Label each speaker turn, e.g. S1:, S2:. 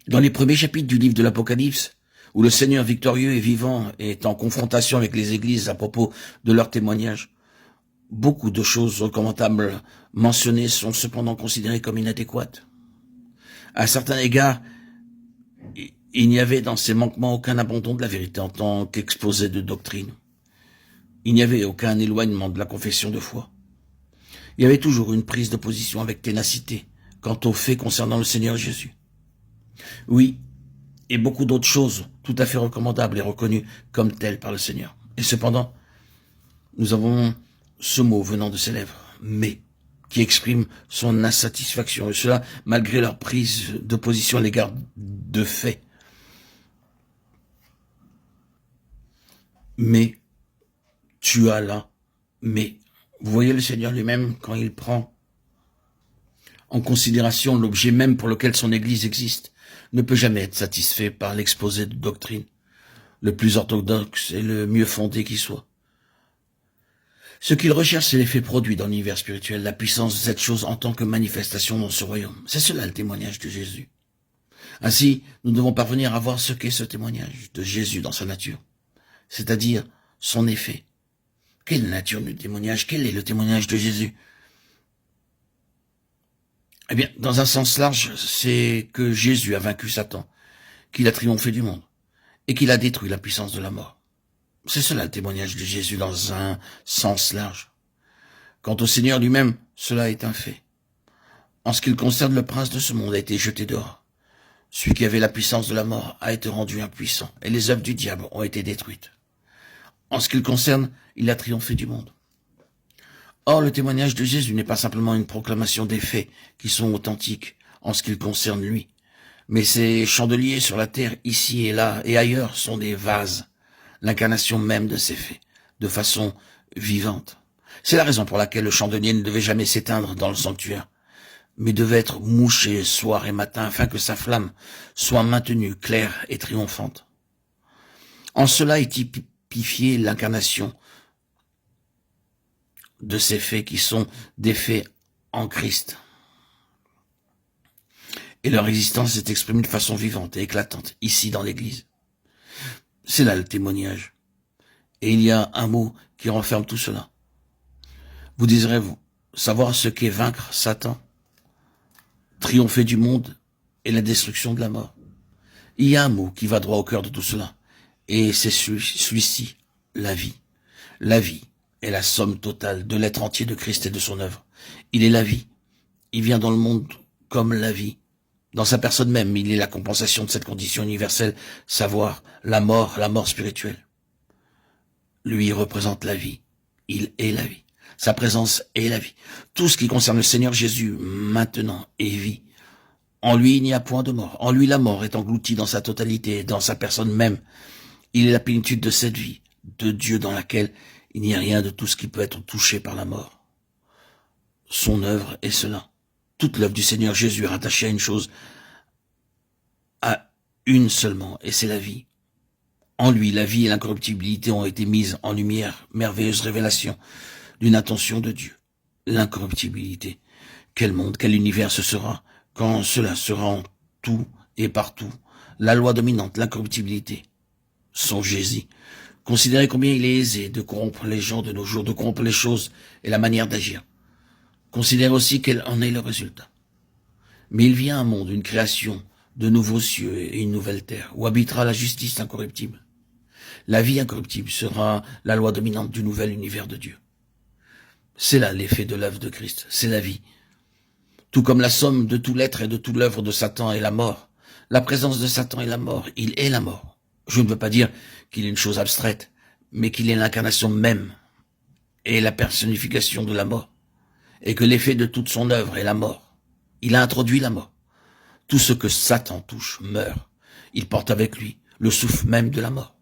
S1: Dans les premiers chapitres du livre de l'Apocalypse, où le Seigneur victorieux et vivant est en confrontation avec les églises à propos de leur témoignage, beaucoup de choses recommandables mentionnées sont cependant considérées comme inadéquates. À certains égards, il n'y avait dans ces manquements aucun abandon de la vérité en tant qu'exposé de doctrine. Il n'y avait aucun éloignement de la confession de foi. Il y avait toujours une prise de position avec ténacité quant aux faits concernant le Seigneur Jésus. Oui, et beaucoup d'autres choses tout à fait recommandables et reconnues comme telles par le Seigneur. Et cependant, nous avons ce mot venant de ses lèvres, « mais », qui exprime son insatisfaction, et cela malgré leur prise de position à l'égard de faits. Mais, tu as là, mais, vous voyez le Seigneur lui-même quand il prend en considération l'objet même pour lequel son Église existe, ne peut jamais être satisfait par l'exposé de doctrine, le plus orthodoxe et le mieux fondé qui soit. Ce qu'il recherche, c'est l'effet produit dans l'univers spirituel, la puissance de cette chose en tant que manifestation dans ce royaume. C'est cela le témoignage de Jésus. Ainsi, nous devons parvenir à voir ce qu'est ce témoignage de Jésus dans sa nature, c'est-à-dire son effet. Quelle est la nature du témoignage? Quel est le témoignage de Jésus? Eh bien, dans un sens large, c'est que Jésus a vaincu Satan, qu'il a triomphé du monde, et qu'il a détruit la puissance de la mort. C'est cela le témoignage de Jésus dans un sens large. Quant au Seigneur lui-même, cela est un fait. En ce qui le concerne, le prince de ce monde a été jeté dehors. Celui qui avait la puissance de la mort a été rendu impuissant, et les œuvres du diable ont été détruites. En ce qui le concerne, il a triomphé du monde. Or, le témoignage de Jésus n'est pas simplement une proclamation des faits qui sont authentiques en ce qui le concerne lui, mais ces chandeliers sur la terre, ici et là et ailleurs, sont des vases, l'incarnation même de ces faits, de façon vivante. C'est la raison pour laquelle le chandelier ne devait jamais s'éteindre dans le sanctuaire, mais devait être mouché soir et matin afin que sa flamme soit maintenue claire et triomphante. En cela est typifiée l'incarnation de ces faits qui sont des faits en Christ. Et leur existence est exprimée de façon vivante et éclatante, ici dans l'Église. C'est là le témoignage. Et il y a un mot qui renferme tout cela. Vous désirez savoir ce qu'est vaincre Satan, triompher du monde et la destruction de la mort. Il y a un mot qui va droit au cœur de tout cela, et c'est celui-ci, la vie. La vie est la somme totale de l'être entier de Christ et de son œuvre. Il est la vie. Il vient dans le monde comme la vie. Dans sa personne même, il est la compensation de cette condition universelle, savoir la mort spirituelle. Lui représente la vie. Il est la vie. Sa présence est la vie. Tout ce qui concerne le Seigneur Jésus, maintenant, est vie. En lui, il n'y a point de mort. En lui, la mort est engloutie dans sa totalité, dans sa personne même. Il est la plénitude de cette vie, de Dieu dans laquelle il n'y a rien de tout ce qui peut être touché par la mort. Son œuvre est cela. Toute l'œuvre du Seigneur Jésus est rattachée à une chose, à une seulement, et c'est la vie. En lui, la vie et l'incorruptibilité ont été mises en lumière, merveilleuse révélation d'une intention de Dieu. L'incorruptibilité. Quel monde, quel univers ce sera, quand cela sera en tout et partout. La loi dominante, l'incorruptibilité. Songez-y. Considérez combien il est aisé de corrompre les gens de nos jours, de corrompre les choses et la manière d'agir. Considérez aussi quel en est le résultat. Mais il vient un monde, une création, de nouveaux cieux et une nouvelle terre, où habitera la justice incorruptible. La vie incorruptible sera la loi dominante du nouvel univers de Dieu. C'est là l'effet de l'œuvre de Christ, c'est la vie. Tout comme la somme de tout l'être et de toute l'œuvre de Satan est la mort. La présence de Satan est la mort, il est la mort. Je ne veux pas dire qu'il est une chose abstraite, mais qu'il est l'incarnation même et la personnification de la mort, et que l'effet de toute son œuvre est la mort. Il a introduit la mort. Tout ce que Satan touche meurt. Il porte avec lui le souffle même de la mort.